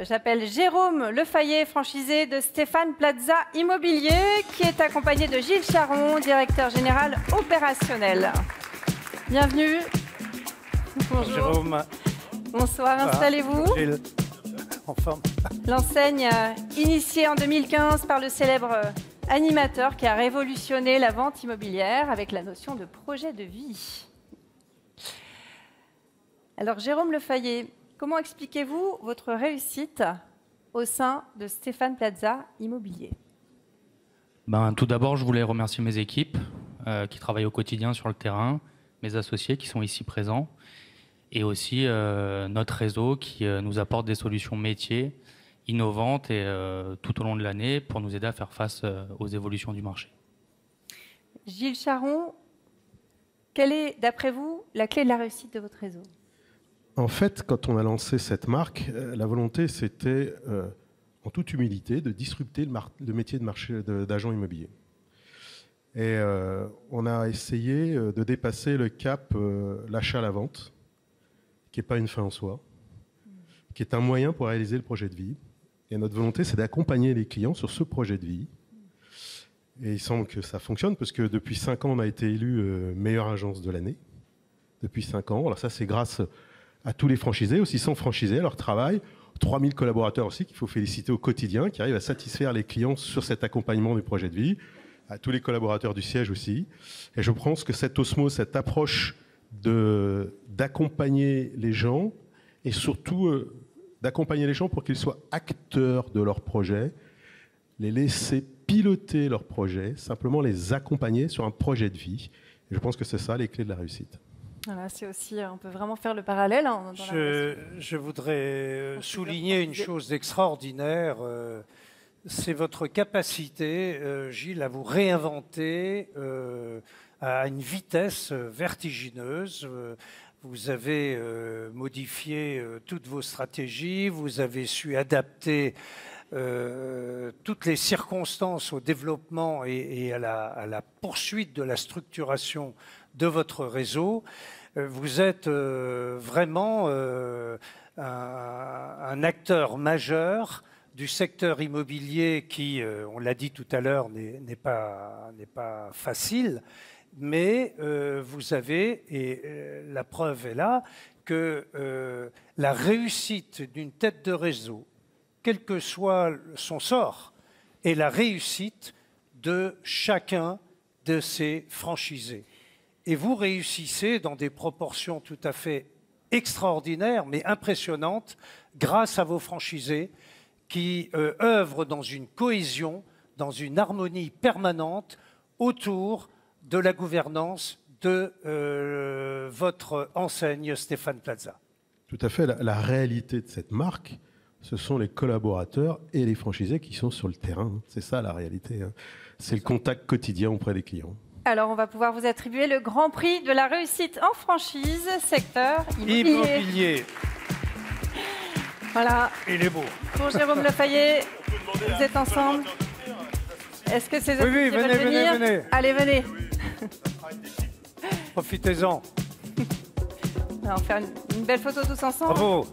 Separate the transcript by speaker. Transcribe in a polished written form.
Speaker 1: J'appelle Jérôme Lefayet, franchisé de Stéphane Plaza Immobilier, qui est accompagné de Gilles Charon, directeur général opérationnel. Bienvenue. Bonjour.
Speaker 2: Jérôme.
Speaker 1: Bonsoir, installez-vous.
Speaker 2: En forme.
Speaker 1: L'enseigne initiée en 2015 par le célèbre animateur qui a révolutionné la vente immobilière avec la notion de projet de vie. Alors Jérôme Lefayet, comment expliquez-vous votre réussite au sein de Stéphane Plaza Immobilier?
Speaker 3: Tout d'abord, je voulais remercier mes équipes qui travaillent au quotidien sur le terrain, mes associés qui sont ici présents, et aussi notre réseau qui nous apporte des solutions métiers innovantes et tout au long de l'année pour nous aider à faire face aux évolutions du marché.
Speaker 1: Gilles Charon, quelle est, d'après vous, la clé de la réussite de votre réseau?
Speaker 4: En fait, quand on a lancé cette marque, la volonté, c'était, en toute humilité, de disrupter le métier d'agent immobilier. Et on a essayé de dépasser le cap l'achat à la vente, qui n'est pas une fin en soi, qui est un moyen pour réaliser le projet de vie. Et notre volonté, c'est d'accompagner les clients sur ce projet de vie. Et il semble que ça fonctionne, parce que depuis 5 ans, on a été élu meilleure agence de l'année. Depuis 5 ans. Alors ça, c'est grâce à tous les franchisés, aussi sans franchisés, à leur travail. 3000 collaborateurs aussi, qu'il faut féliciter au quotidien, qui arrivent à satisfaire les clients sur cet accompagnement du projet de vie. À tous les collaborateurs du siège aussi. Et je pense que cette osmose, cette approche d'accompagner les gens, et surtout d'accompagner les gens pour qu'ils soient acteurs de leur projet, les laisser piloter leur projet, simplement les accompagner sur un projet de vie. Et je pense que c'est ça les clés de la réussite.
Speaker 1: Voilà, c'est aussi, on peut vraiment faire le parallèle.
Speaker 2: Je voudrais souligner une chose extraordinaire. C'est votre capacité, Gilles, à vous réinventer à une vitesse vertigineuse. Vous avez modifié toutes vos stratégies, vous avez su adapter toutes les circonstances au développement et à la poursuite de la structuration de votre réseau. Vous êtes vraiment un acteur majeur du secteur immobilier qui, on l'a dit tout à l'heure, n'est pas facile, mais vous avez, et la preuve est là, que la réussite d'une tête de réseau, quel que soit son sort, est la réussite de chacun de ses franchisés. Et vous réussissez dans des proportions tout à fait extraordinaires, mais impressionnantes, grâce à vos franchisés qui œuvrent dans une cohésion, dans une harmonie permanente autour de la gouvernance de votre enseigne Stéphane Plaza.
Speaker 4: Tout à fait. La réalité de cette marque, ce sont les collaborateurs et les franchisés qui sont sur le terrain. C'est ça la réalité. C'est le contact quotidien auprès des clients.
Speaker 1: Alors, on va pouvoir vous attribuer le Grand Prix de la réussite en franchise, secteur immobilier. Voilà.
Speaker 2: Il est beau.
Speaker 1: Pour Jérôme Lefayet, vous êtes ensemble. Est-ce que ces
Speaker 2: oui, venez.
Speaker 1: Allez, venez.
Speaker 2: Profitez-en.
Speaker 1: On va faire une belle photo tous ensemble.
Speaker 2: Bravo.